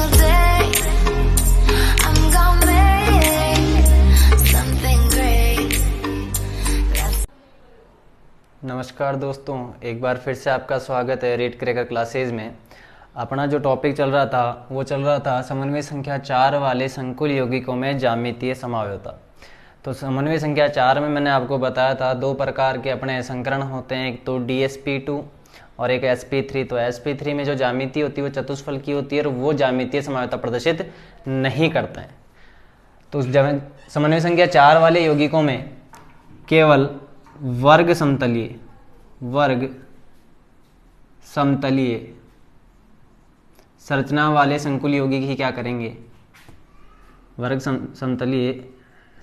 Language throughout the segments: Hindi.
single day. I'm gonna make something great. नमस्कार दोस्तों, एक बार फिर से आपका स्वागत है रीड क्रैकर क्लासेज में। अपना जो टॉपिक चल रहा था वो चल रहा था समन्वय संख्या 4 वाले संकुल यौगिकों में ज्यामितीय समावयवता। तो समन्वय संख्या 4 में मैंने आपको बताया था दो प्रकार के अपने संकरण होते हैं, एक तो DsP2 और एक sp3। तो sp3 में जो ज्यामिति होती है वो चतुष्फल की होती है और वो ज्यामितीय समावयवता प्रदर्शित नहीं करते हैं। तो समन्वय संख्या 4 वाले यौगिकों में केवल वर्ग समतलीय संरचना वाले संकुल यौगिक ही क्या करेंगे, वर्ग समतलीय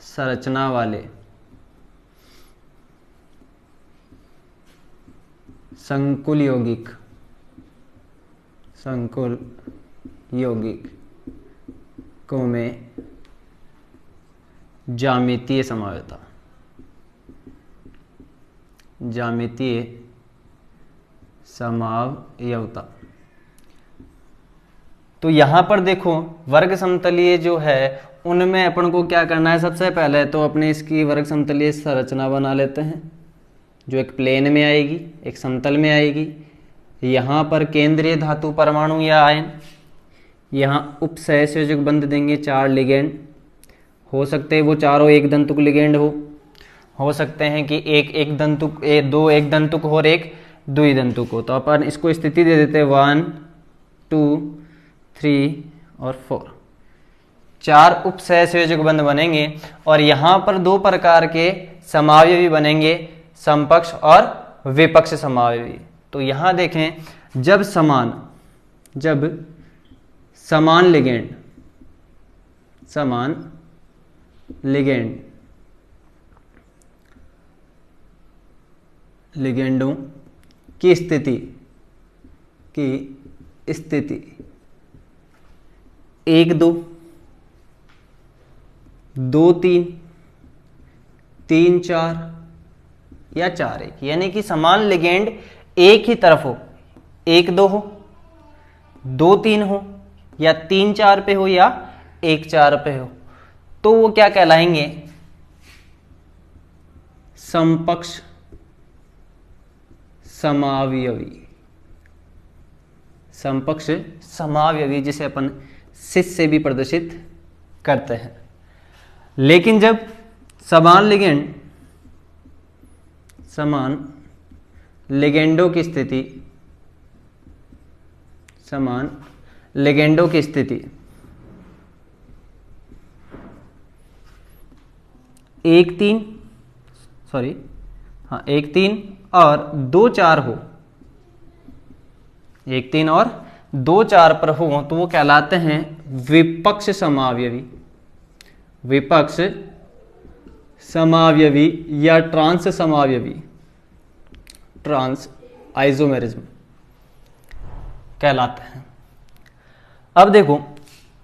संरचना वाले संकुल यौगिकों में ज्यामितीय समावयवता। तो यहां पर देखो वर्ग समतलीय जो है उनमें अपन को क्या करना है, सबसे पहले तो अपने इसकी वर्ग समतलीय संरचना बना लेते हैं जो एक प्लेन में आएगी, एक समतल में आएगी। यहाँ पर केंद्रीय धातु परमाणु या आयन, यहाँ उपसहसंयोजक बंध देंगे 4 लिगेंड। हो सकते हैं वो चारों एक दंतुक लिगेंड हो सकते हैं कि एक दंतुक, दो एक दंतुक हो और एक द्विदंतुक हो। तो अपन इसको स्थिति दे देते हैं 1 2 3 और 4। 4 उपसहसंयोजक बंध बनेंगे और यहाँ पर दो प्रकार के समावयवी बनेंगे, समपक्ष और विपक्ष समावयवी। तो यहाँ देखें, जब समान लिगेंडों की स्थिति 1 2 2 3 3 4 या 4 1, यानी कि समान लिगेंड एक ही तरफ हो, 1 2 हो, 2 3 हो, या 3 4 पे हो, या 1 4 पे हो, तो वो क्या कहलाएंगे, समपक्ष समावयवी, जिसे अपन सिस से भी प्रदर्शित करते हैं। लेकिन जब समान लिगेंडों की स्थिति 1 3 और 2 4 हो, 1 3 और 2 4 पर हो, तो वो कहलाते हैं विपक्ष समावयवी या ट्रांस आइसोमेरिज्म कहलाते हैं। अब देखो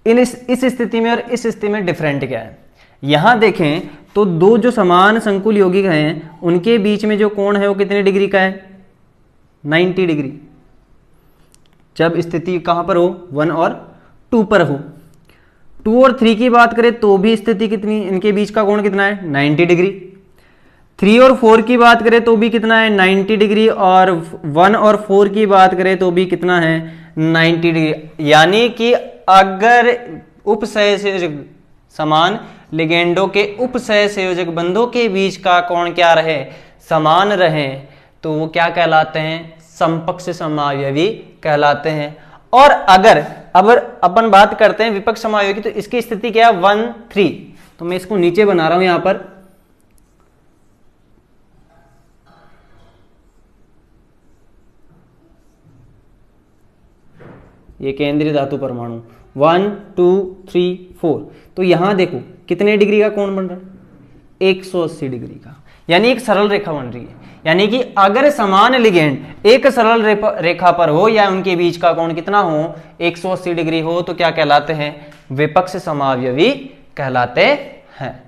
इस स्थिति में और इस स्थिति में डिफरेंट क्या है। यहां देखें तो दो जो समान संकुल यौगिक हैं उनके बीच में जो कोण है वो कितने डिग्री का है, 90 डिग्री। जब स्थिति कहां पर हो, 1 और 2 पर हो। 2 और 3 की बात करें तो भी स्थिति कितनी, इनके बीच का कोण कितना है, 90 डिग्री। 3 और 4 की बात करें तो भी कितना है, 90 डिग्री। और 1 और 4 की बात करें तो भी कितना है, 90 डिग्री। यानी कि अगर उपसहसंयोजक समान लिगेंडों के उपसहसंयोजक बंधों के बीच का कोण क्या रहे, समान रहे, तो वो क्या कहलाते हैं, समपक्ष समावयवी कहलाते हैं। और अगर अपन बात करते हैं विपक्ष समावयवी की, तो इसकी स्थिति क्या है, 1 3। तो मैं इसको नीचे बना रहा हूं यहां पर, ये केंद्रीय धातु परमाणु 1 2 3 4। तो यहां देखो कितने डिग्री का कोण बन रहा है, 180 डिग्री का, यानी एक सरल रेखा बन रही है। यानी कि अगर समान लिगेंड एक सरल रेखा पर हो या उनके बीच का कोण कितना हो, 180 डिग्री हो, तो क्या कहलाते हैं, विपक्ष समावयवी कहलाते हैं।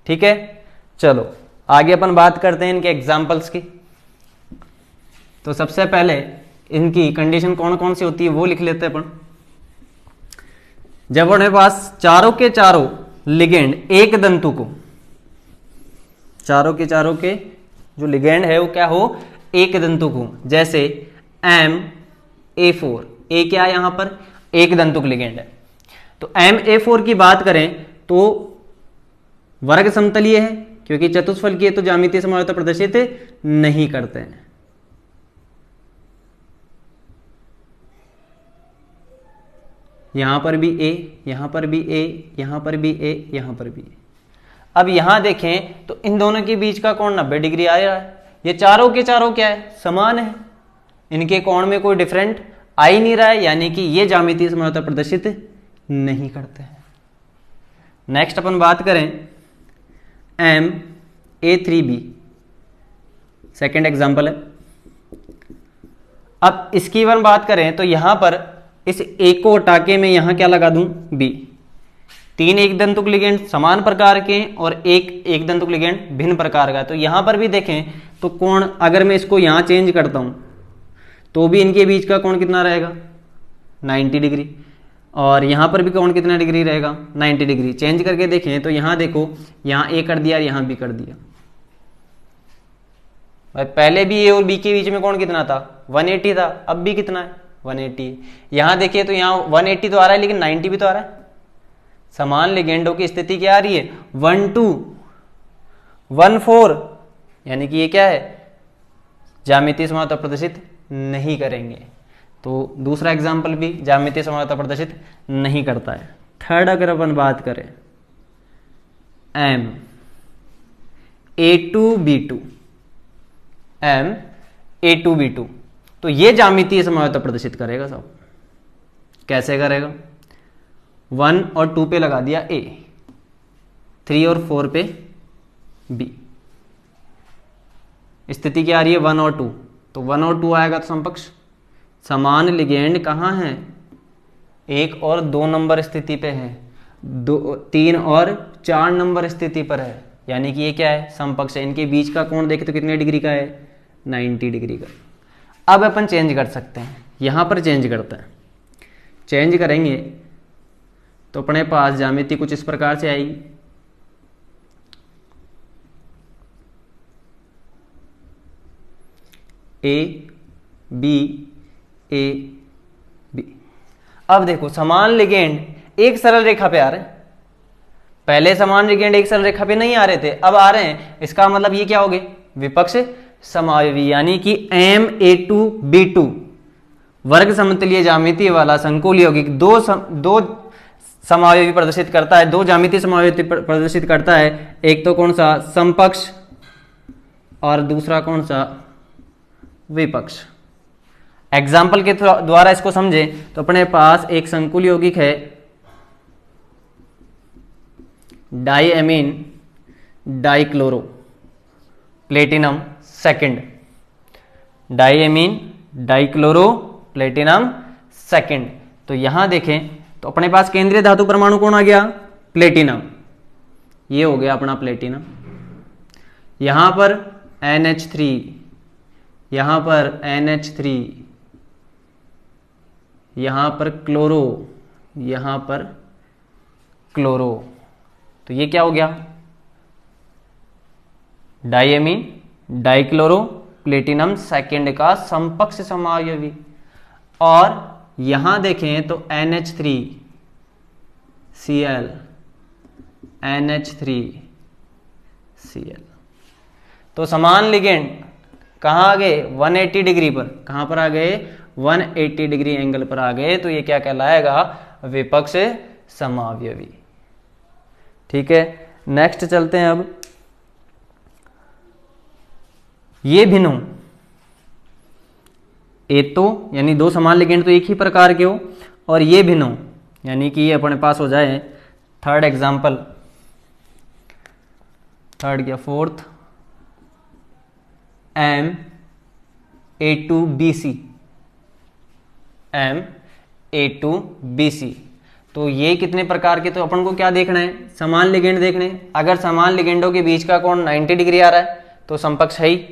ठीक है, चलो आगे अपन बात करते हैं इनके एग्जाम्पल्स की। तो सबसे पहले इनकी कंडीशन कौन कौन सी होती है वो लिख लेते हैं अपन। जब अपने पास चारों के चारों लिगेंड एक दंतु को, चारों के जो लिगेंड है वो क्या हो, एक दंतुक हो, जैसे MA4, ए क्या है यहां पर, एक दंतुक लिगेंड है। तो MA4 की बात करें तो वर्ग समतलीय है, क्योंकि चतुष्फलकीय तो ज्यामितीय समायोजकता प्रदर्शित नहीं करते हैं। यहां पर भी A, यहां पर भी A, यहां पर भी A, यहां पर भी A। अब यहां देखें तो इन दोनों के बीच का कोण 90 डिग्री आ रहा है। ये चारों के चारों क्या है, समान है, इनके कोण में कोई डिफरेंट आ ही नहीं रहा है, यानी कि ये ज्यामितीय समायोजकता प्रदर्शित नहीं करते हैं। नेक्स्ट अपन बात करें MA3B, सेकेंड एग्जाम्पल है। अब इसकी अपन बात करें तो यहां पर इस A को हटा के मैं यहां क्या लगा दूं, B। तीन एक दंतुक लिगेंड समान प्रकार के और एक दंतुक लिगेंड भिन्न प्रकार का। तो यहां पर भी देखें तो कोण, अगर मैं इसको यहां चेंज करता हूं तो भी इनके बीच का कोण कितना रहेगा, 90 डिग्री, और यहां पर भी कोण कितना डिग्री रहेगा, 90 डिग्री। चेंज करके देखें तो यहां देखो, यहां A कर दिया और यहां B कर दिया। भाई पहले भी A और B के बीच में कोण कितना था, 180 था, अब भी कितना है, 180। यहां देखिए तो यहां 180 तो आ रहा है, लेकिन 90 भी तो आ रहा है। समान लिगेंडों की स्थिति क्या आ रही है, 1 2 1 4, यानी कि ये क्या है, ज्यामितीय समायोजकता प्रदर्शित नहीं करेंगे। तो दूसरा एग्जाम्पल भी ज्यामितीय समायोजकता प्रदर्शित नहीं करता है। थर्ड अगर अपन बात करें MA2B2, MA2B2, तो ये ज्यामितीय समायोजकता प्रदर्शित करेगा सब। कैसे करेगा, 1 और 2 पे लगा दिया A, 3 और 4 पे B। स्थिति क्या आ रही है, 1 और 2, तो 1 और 2 आएगा तो समकक्ष। समान लिगेंड कहाँ है, 1 और 2 नंबर स्थिति पे है, 3 और 4 नंबर स्थिति पर है, यानी कि ये क्या है, समकक्ष है। इनके बीच का कोण देखें तो कितने डिग्री का है, 90 डिग्री का। अब अपन चेंज कर सकते हैं, यहां पर चेंज करते हैं। चेंज करेंगे तो अपने पास ज्यामिति कुछ इस प्रकार से आएगी। A B A B। अब देखो समान लिगेंड एक सरल रेखा पे आ रहे हैं, पहले समान लिगेंड एक सरल रेखा पे नहीं आ रहे थे, अब आ रहे हैं। इसका मतलब ये क्या हो गए, विपक्ष समावयवी, यानी कि MA2B2 वर्ग समतलीय ज्यामिति वाला संकुल यौगिक दो समावयवी प्रदर्शित करता है, दो ज्यामितीय समावयवी प्रदर्शित करता है। एक तो कौन सा, समपक्ष, और दूसरा कौन सा, विपक्ष। एग्जाम्पल के द्वारा इसको समझे तो अपने पास एक संकुल यौगिक है diamine dichloro platinum second, diamine dichloro platinum second. तो यहां देखें तो अपने पास केंद्रीय धातु परमाणु कौन आ गया, प्लेटिनम, ये हो गया अपना प्लेटिनम। यहां पर NH3, यहां पर NH3, यहां पर क्लोरो, यहां पर क्लोरो। तो ये क्या हो गया, डाइएमीन डाइक्लोरो प्लेटिनम सेकंड का समपक्ष समावयवी। और यहां देखें तो NH3Cl, NH3Cl। तो समान लिगेंड कहां आ गए, 180 डिग्री पर। कहां पर आ गए, 180 डिग्री एंगल पर आ गए। तो ये क्या कहलाएगा, विपक्ष समावयवी। ठीक है, नेक्स्ट चलते हैं। अब ये भिन्न हो, एक तो यानी दो समान लिगेंड तो एक ही प्रकार के हो, और ये भिन्न हो, यानी कि ये अपने पास हो जाए। थर्ड एग्जाम्पल, थर्ड क्या, फोर्थ, MA2BC, MA2BC। तो ये कितने प्रकार के, तो अपन को क्या देखना है, समान लिगेंड देखने। अगर समान लिगेंडों के बीच का कोण 90 डिग्री आ रहा है तो समपक्ष है ही,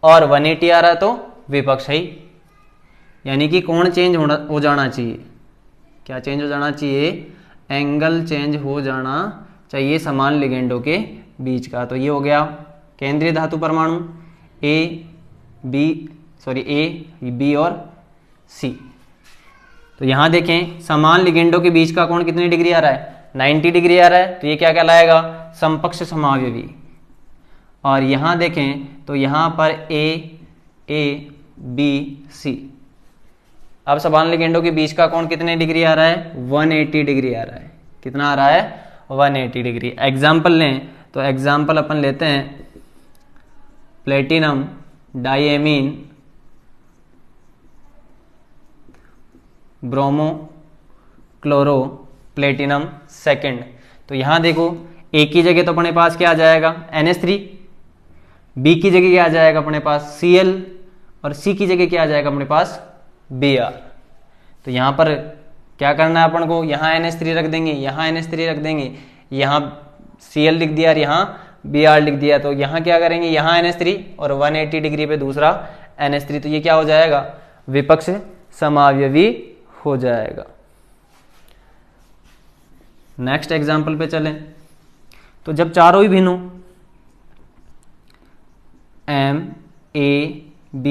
और 180 आ रहा है तो विपक्ष है ही, यानी कि कोण चेंज हो जाना चाहिए। क्या चेंज हो जाना चाहिए, एंगल चेंज हो जाना चाहिए समान लिगेंडों के बीच का। तो ये हो गया केंद्रीय धातु परमाणु ए बी और सी। तो यहां देखें समान लिगेंडों के बीच का कोण कितनी डिग्री आ रहा है, 90 डिग्री आ रहा है। तो ये क्या कहलाएगा, समपक्ष समावयवी। और यहां देखें तो यहां पर ए बी सी। अब समान लिगेंडों के बीच का कोण कितने डिग्री आ रहा है, 180 डिग्री आ रहा है। कितना आ रहा है, 180 डिग्री। एग्जाम्पल लें तो एग्जाम्पल अपन लेते हैं platinum diamine bromo chloro platinum second. तो यहां देखो ए की जगह तो अपने पास क्या आ जाएगा, NH3, बी की जगह क्या आ जाएगा अपने पास Cl, और सी की जगह क्या आ जाएगा अपने पास Br। तो यहां पर क्या करना है अपन को, यहाँ NH3 रख देंगे, यहाँ NH3 रख देंगे, यहाँ Cl लिख दिया और यहाँ Br लिख दिया। तो यहाँ क्या करेंगे, यहाँ NH3 और 180 डिग्री पे दूसरा NH3। तो ये क्या हो जाएगा, विपक्ष समावयवी हो जाएगा। नेक्स्ट एग्जाम्पल पे चलें तो जब चारों ही भिन्न हो, M A B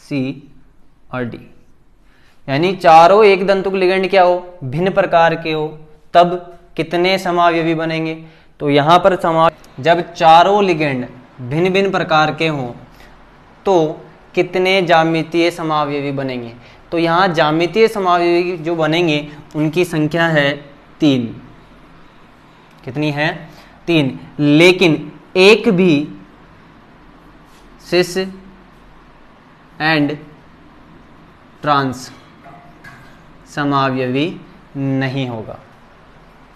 C और D, यानी चारों एक दंतुक लिगेंड क्या हो, भिन्न प्रकार के हो, तब कितने समावयवी बनेंगे। तो यहां पर जब चारों लिगेंड भिन्न भिन्न प्रकार के हों तो कितने ज्यामितीय समावयवी बनेंगे। तो यहां ज्यामितीय समावयवी जो बनेंगे उनकी संख्या है 3। कितनी है, 3। लेकिन एक भी सिस एंड ट्रांस समावयवी नहीं होगा।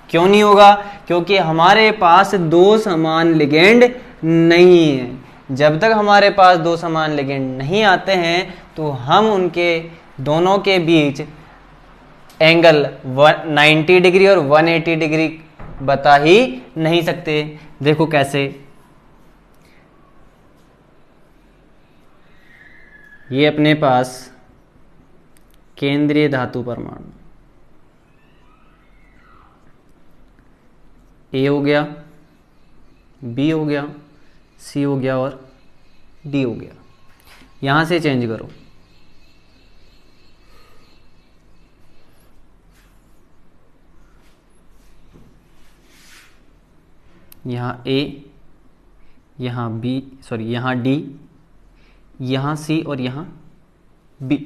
क्यों नहीं होगा, क्योंकि हमारे पास दो समान लिगेंड नहीं है। जब तक हमारे पास दो समान लिगेंड नहीं आते हैं तो हम उनके दोनों के बीच एंगल 90 डिग्री और 180 डिग्री बता ही नहीं सकते। देखो कैसे, ये अपने पास केंद्रीय धातु परमाणु ए हो गया, बी हो गया, सी हो गया और डी हो गया। यहां से चेंज करो, यहाँ ए, यहाँ बी, यहाँ डी, यहाँ सी और यहाँ बी।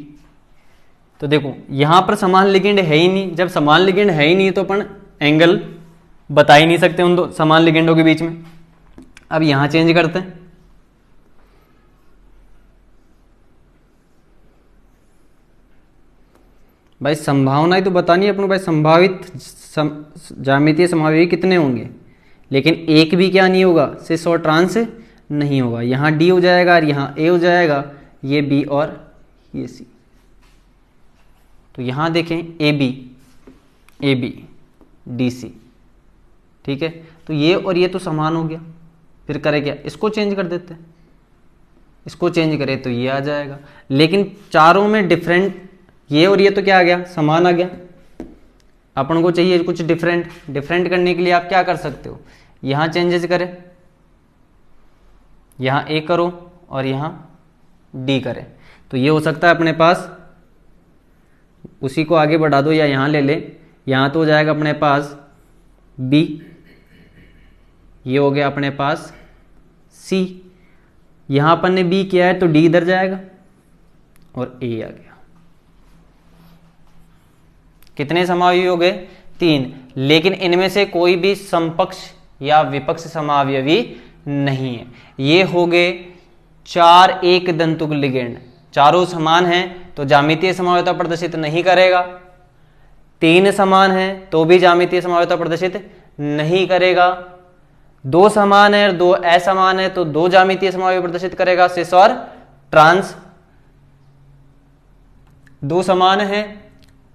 तो देखो यहाँ पर समान लिगेंड है ही नहीं। जब समान लिगेंड है ही नहीं तो अपन एंगल बता ही नहीं सकते उन दो समान लिगेंडों के बीच में। अब यहाँ चेंज करते हैं, भाई संभावना ही तो बतानी है अपन को, भाई संभावित ज्यामितीय समावयवी कितने होंगे। लेकिन एक भी क्या नहीं होगा, सिस और ट्रांस नहीं होगा। यहाँ डी हो जाएगा और यहाँ ए हो जाएगा, ये बी और ये सी। तो यहाँ देखें ए बी डी सी, ठीक है। तो ये और ये तो समान हो गया, फिर करें क्या, इसको चेंज कर देते हैं। इसको चेंज करें तो ये आ जाएगा। लेकिन चारों में डिफरेंट, ये और ये तो क्या आ गया, समान आ गया। अपन को चाहिए कुछ डिफरेंट करने के लिए आप क्या कर सकते हो, यहाँ चेंजेस करें, यहाँ ए करो और यहाँ डी करें। तो ये हो सकता है अपने पास, उसी को आगे बढ़ा दो या यहाँ ले ले। यहाँ तो हो जाएगा अपने पास बी, ये हो गया अपने पास सी, यहाँ अपन ने बी किया है तो डी इधर जाएगा और ए आ गया। कितने समावयवी हो गए, 3। लेकिन इनमें से कोई भी समपक्ष या विपक्ष समावयवी नहीं है। ये हो गए 4 एक दंतुक लिगेंड। चारों समान हैं तो ज्यामितीय समावयवता प्रदर्शित नहीं करेगा। 3 समान हैं तो भी ज्यामितीय समावयवता प्रदर्शित नहीं करेगा। 2 समान है और 2 असमान है तो 2 ज्यामितीय समावयव प्रदर्शित करेगा, सिस और ट्रांस। 2 समान है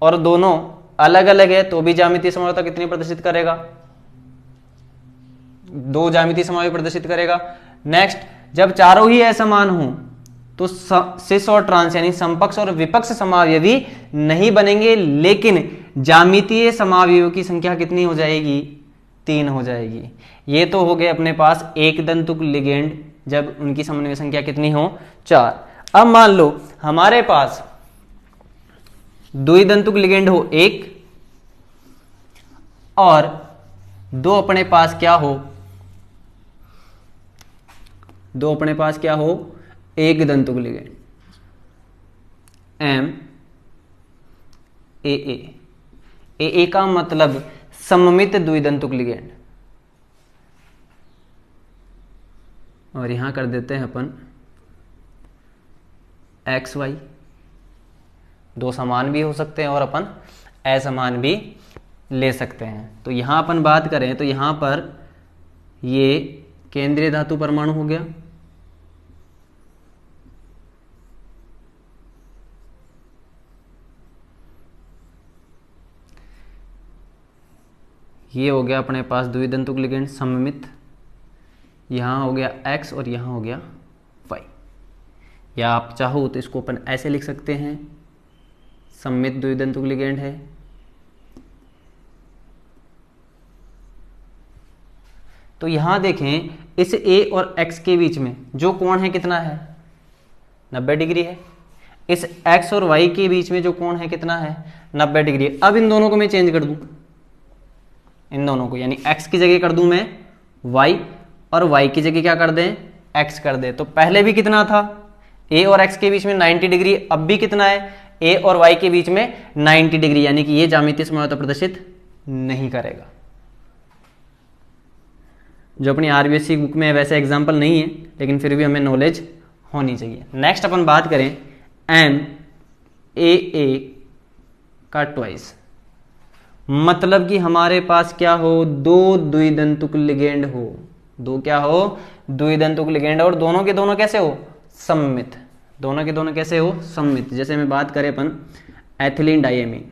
और दोनों अलग अलग है तो भी ज्यामितीय समावयवता कितनी प्रदर्शित करेगा, 2 ज्यामितीय समावयव प्रदर्शित करेगा। नेक्स्ट, जब चारों ही असमान हों तो सिस और ट्रांस यानी समपक्ष और विपक्ष समावयवी नहीं बनेंगे। लेकिन ज्यामितीय समावयवों की संख्या कितनी हो जाएगी? 3 हो जाएगी। ये तो हो गए अपने पास एक दंतुक लिगेंड जब उनकी समन्वय संख्या कितनी हो? 4। अब मान लो हमारे पास द्विदंतुक लिगेंड हो 1 और 2 अपने पास क्या हो? 2 अपने पास क्या हो? एक दंतुक लिगेंड एम ए का मतलब सममित द्विदंतुक लिगेंड, और यहां कर देते हैं अपन एक्स वाई। 2 समान भी हो सकते हैं और अपन असमान भी ले सकते हैं। तो यहां अपन बात करें तो यहां पर ये केंद्रीय धातु परमाणु हो गया, ये हो गया अपने पास द्विदंतुक लिगेंड सममित, यहाँ हो गया x और यहाँ हो गया y। या आप चाहो तो इसको अपन ऐसे लिख सकते हैं, सममित द्विदंतुक लिगेंड है, तो यहाँ देखें इस a और x के बीच में जो कोण है कितना है? 90 डिग्री है। इस x और y के बीच में जो कोण है कितना है? 90 डिग्री। अब इन दोनों को मैं चेंज कर दूं, इन दोनों को, यानी x की जगह कर दूं मैं y और y की जगह क्या कर दें? x कर दे। तो पहले भी कितना था? a और x के बीच में 90 डिग्री। अब भी कितना है? a और y के बीच में 90 डिग्री, यानी कि ये ज्यामितीय समानता प्रदर्शित नहीं करेगा। जो अपनी आरबीएससी बुक में वैसे एग्जाम्पल नहीं है, लेकिन फिर भी हमें नॉलेज होनी चाहिए। नेक्स्ट अपन बात करें एम ए का ट्वाइस, मतलब कि हमारे पास क्या हो? 2 द्विदंतुक लिगेंड हो। 2 क्या हो? द्विदंतुक लिगेंड, और दोनों के दोनों कैसे हो? सममित। दोनों के दोनों कैसे हो? सममित। जैसे मैं बात करें अपन एथिलीन डाइएमीन,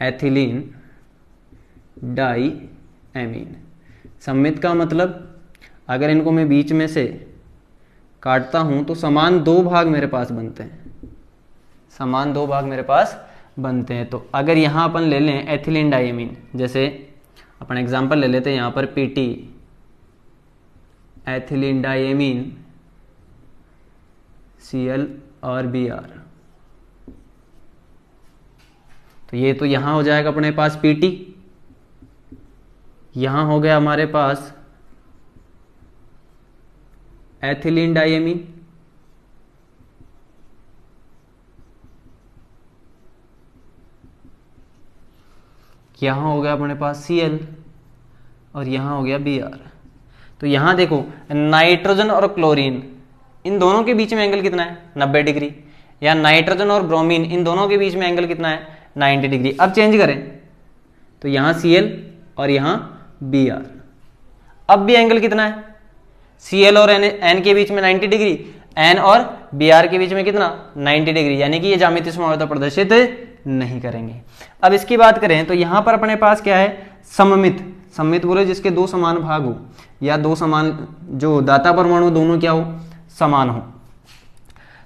एथिलीन डाइएमीन सममित का मतलब अगर इनको मैं बीच में से काटता हूं तो समान 2 भाग मेरे पास बनते हैं, समान 2 भाग मेरे पास बनते हैं। तो अगर यहां अपन ले लें एथिलीन डाइएमीन, जैसे अपन एग्जांपल ले लेते हैं यहां पर पीटी, एथिलीन डाइएमीन Cl और Br, तो ये तो यहां हो जाएगा अपने पास Pt, यहां हो गया हमारे पास एथिलीन डाइएमीन, यहां हो गया अपने पास Cl और यहां हो गया Br। तो यहां देखो नाइट्रोजन और क्लोरीन, इन दोनों के बीच में एंगल कितना है? 90 डिग्री। या नाइट्रोजन और ब्रोमीन, इन दोनों के बीच में एंगल कितना है? 90 डिग्री। अब चेंज करें तो यहां Cl और यहां Br, अब भी एंगल कितना है? Cl और N के बीच में 90 डिग्री, N और Br के बीच में कितना? 90 डिग्री, यानी कि ये ज्यामितीय समानता प्रदर्शित नहीं करेंगे। अब इसकी बात करें तो यहां पर अपने पास क्या है? सममित। सममित बोले जिसके 2 समान भाग हो, या 2 समान जो दाता परमाणु दोनों क्या हो? समान हो।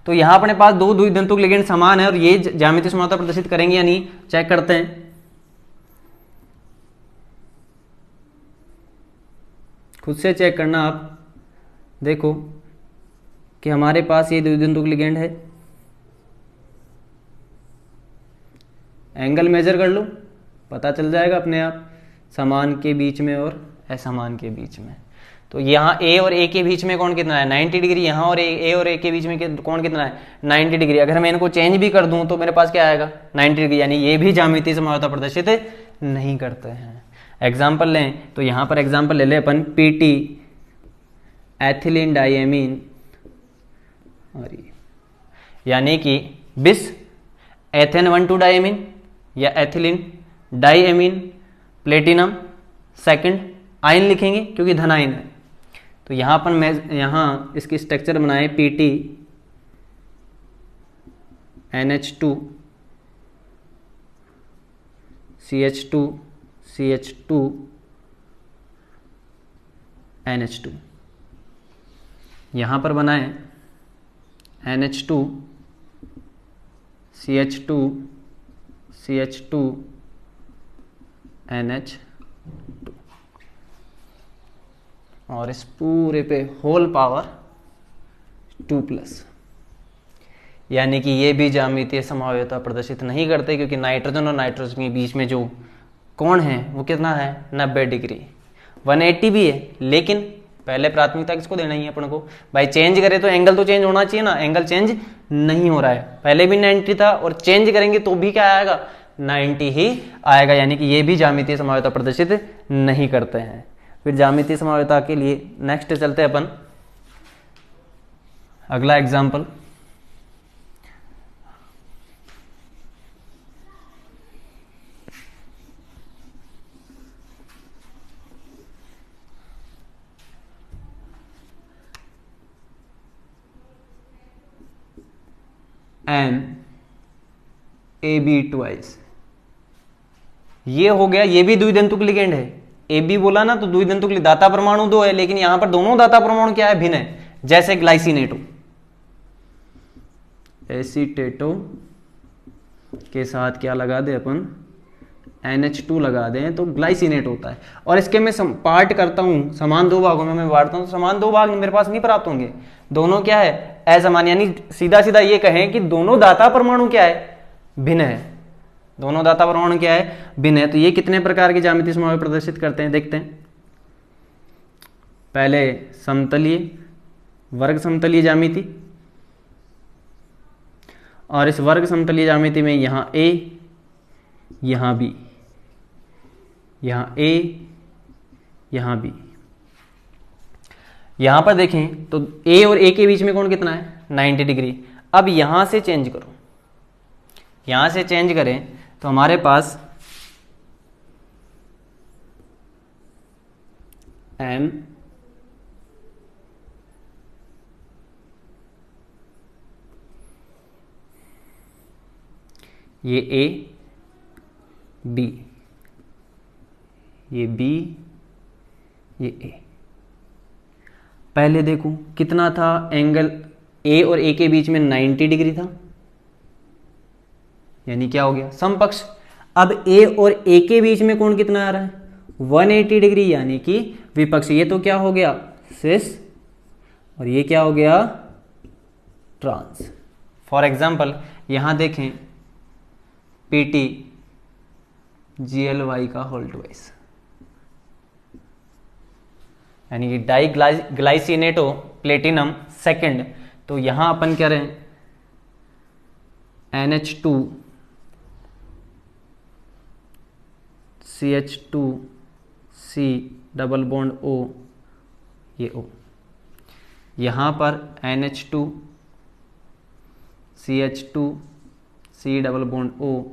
तो यहां अपने पास 2 द्विदंतुक लिगेंड समान है, और ये ज्यामितीय समानता प्रदर्शित करेंगे या नहीं, चेक करते हैं। खुद से चेक करना आप, देखो कि हमारे पास ये द्विदंतुक लिगेंड है, एंगल मेजर कर लो, पता चल जाएगा अपने आप, समान के बीच में और असमान के बीच में। तो यहाँ A और A के बीच में कोण कितना है? 90 डिग्री। यहाँ और A और A के बीच में कोण कितना है? 90 डिग्री। अगर मैं इनको चेंज भी कर दूं तो मेरे पास क्या आएगा? 90 डिग्री, यानी ये भी ज्यामितीय समानता प्रदर्शित नहीं करते हैं। एग्जाम्पल लें तो यहाँ पर एग्जाम्पल ले ले अपन पीटी, एथिलीन डाइएमीन, और यानी कि बिस एथेन 1,2 डाइएमीन या ethylene diamine platinum second ion लिखेंगे क्योंकि धन आयन है। तो यहाँ पर मैं यहाँ इसकी स्ट्रक्चर बनाए Pt NH2 CH2 CH2 NH2, यहाँ पर बनाए NH2 CH2 CH2 NH, और इस पूरे पे होल पावर 2+, यानी कि ये भी ज्यामितीय समवायता प्रदर्शित नहीं करते, क्योंकि नाइट्रोजन और नाइट्रोजन के बीच में जो कोण है वो कितना है, 90 डिग्री। 180 भी है, लेकिन पहले प्राथमिकता किसको देना ही है अपन को भाई, चेंज करे तो एंगल तो चेंज होना चाहिए ना, एंगल चेंज नहीं हो रहा है, पहले भी 90 था और चेंज करेंगे तो भी क्या आएगा, 90 ही आएगा, यानी कि ये भी ज्यामितीय समवायता प्रदर्शित नहीं करते हैं। फिर ज्यामितीय समवायता के लिए नेक्स्ट चलते हैं अपन, अगला एग्जाम्पल, AB ट्वाइस, ये हो गया, ये भी द्विदंतुक लिगेंड है। AB बोला ना तो द्विदंतुक, दाता परमाणु दो है, लेकिन यहां पर दोनों दाता परमाणु क्या है, भिन्न है। जैसे ग्लाइसिनेटो, एसीटेटो के साथ क्या लगा दे अपन, NH2 लगा दें तो ग्लाइसिनेट होता है। और इसके मैं पार्ट करता हूं, समान दो भागों में मैं बांटता हूं, तो समान दो भाग मेरे पास नहीं प्राप्त होंगे, दोनों क्या है, असमान, यानी सीधा सीधा ये कहें कि दोनों दाता परमाणु क्या है, भिन्न है, दोनों दाता परमाणु क्या है, भिन्न है। तो ये कितने प्रकार के ज्यामितीय समवाय प्रदर्शित करते हैं, देखते हैं। पहले समतलीय, वर्ग समतलीय ज्यामिति, और इस वर्ग समतलीय ज्यामिति में यहां A, यहां B, यहां A, यहां B। यहां पर देखें तो A और A के बीच में कोण कितना है, 90 डिग्री। अब यहां से चेंज करो, यहां से चेंज करें तो हमारे पास M, ये A, B, ये B, ये A। पहले देखो कितना था एंगल, A और A के बीच में 90 डिग्री था, यानी क्या हो गया, समपक्ष। अब A और A के बीच में कोण कितना आ रहा है, 180 डिग्री, यानी कि विपक्ष। ये तो क्या हो गया, सिस, और ये क्या हो गया, ट्रांस। फॉर एग्जाम्पल यहां देखें PT GLY का होल ट्वाइस, यानी कि डाई ग्लाइसिनेटो प्लेटिनम सेकंड। तो यहां अपन क्या रहे, NH2 CH2 C double bond O, ये O, यहां पर NH2 CH2 C double bond O,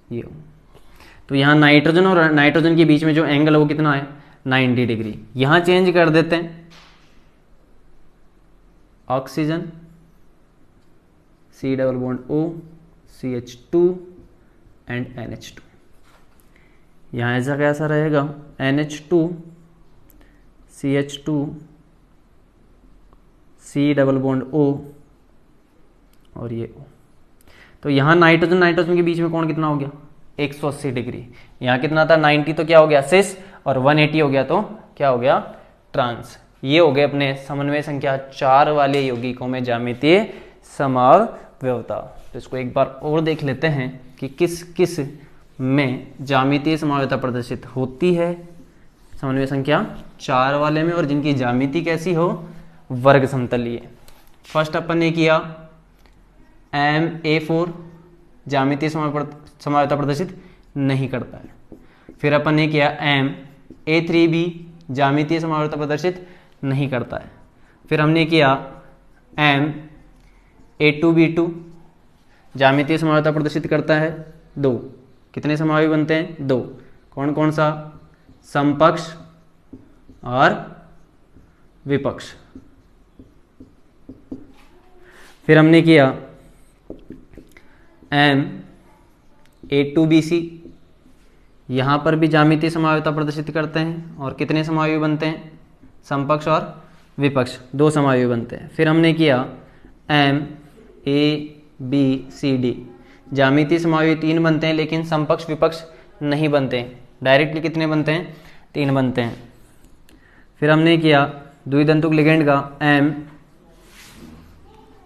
ये O। तो यहां नाइट्रोजन और नाइट्रोजन के बीच में जो एंगल है वो कितना है, 90 डिग्री। यहां चेंज कर देते हैं, oxygen C double bond O, CH2 and NH2। यहाँ ऐसा कैसा रहेगा, NH2 CH2 C double bond O, और ये O। तो यहाँ नाइट्रोजन नाइट्रोजन के बीच में कोण कितना हो गया, 180 डिग्री। यहाँ कितना था, 90, तो क्या हो गया, सिस, और 180 हो गया तो क्या हो गया, ट्रांस। ये हो गए अपने समन्वय संख्या 4 वाले यौगिकों में ज्यामितीय समव्यवता। तो इसको एक बार और देख लेते हैं कि किस किस में ज्यामितीय समव्यवता प्रदर्शित होती है, समन्वय संख्या 4 वाले में, और जिनकी ज्यामिति कैसी हो, वर्ग समतलीय। फर्स्ट अपन ने किया MA4 ज्यामितीय समव्यवता प्रदर्शित नहीं करता है। फिर अपन ने किया MA3B ज्यामितीय समव्यवता प्रदर्शित नहीं करता है। फिर हमने किया MA2B2 ज्यामितीय समव्यवता प्रदर्शित करता है 2। कितने समवायु बनते हैं, 2। कौन कौन सा, समपक्ष और विपक्ष। फिर हमने किया MA2BC, यहां पर भी ज्यामितीय समवायता प्रदर्शित करते हैं, और कितने समवायु बनते हैं, समपक्ष और विपक्ष, 2 समवायु बनते हैं। फिर हमने किया MABCD ज्यामितीय समावयवी 3 बनते हैं, लेकिन समपक्ष विपक्ष नहीं बनते हैं। डायरेक्टली कितने बनते हैं? 3 बनते हैं। फिर हमने किया द्विदंतुक लिगेंड का एम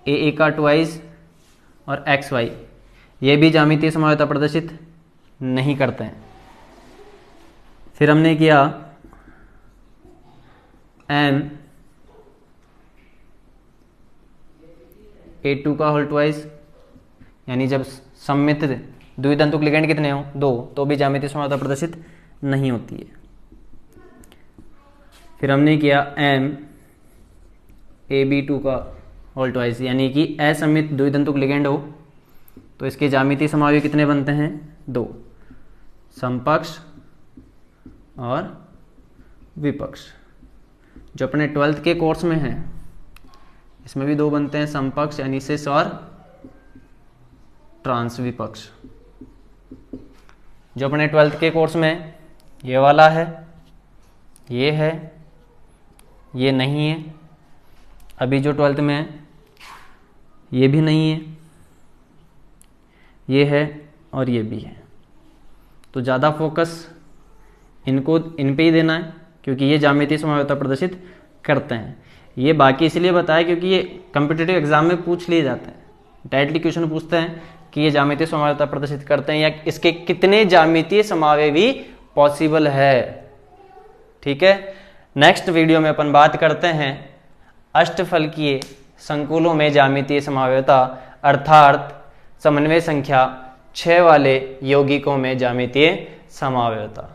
ए का ट्वाइस और एक्स वाई, ये भी ज्यामितीय समावयवता प्रदर्शित नहीं करते हैं। फिर हमने किया एम A2 का होल ट्वाइस, यानी जब सममित द्विदंतुक लिगेंड कितने हो? 2, तो भी ज्यामितीय समावयवता प्रदर्शित नहीं होती है। फिर हमने किया एम AB2 का होल ट्वाइस, यानी कि असममित द्विदंतुक लिगेंड हो तो इसके ज्यामितीय समावयवी कितने बनते हैं? 2, समपक्ष और विपक्ष। जो अपने 12th के कोर्स में है इसमें भी 2 बनते हैं, समपक्ष यानी सिस और ट्रांस विपक्ष। जो अपने 12th के कोर्स में ये वाला है, ये नहीं है। अभी जो 12th में है ये भी नहीं है, ये है और ये भी है। तो ज़्यादा फोकस इन पे ही देना है, क्योंकि ये ज्यामितीय समावयवता प्रदर्शित करते हैं। ये बाकी इसलिए बताया क्योंकि ये कॉम्पिटिटिव एग्जाम में पूछ लिए जाते हैं। डायरेक्टली क्वेश्चन पूछते हैं कि ये ज्यामितीय समावयवता प्रदर्शित करते हैं या इसके कितने ज्यामितीय समावयवी पॉसिबल है। ठीक है, नेक्स्ट वीडियो में अपन बात करते हैं अष्टफलकीय संकुलों में ज्यामितीय समावयवता, अर्थात समन्वय संख्या 6 वाले यौगिकों में ज्यामितीय समावयवता।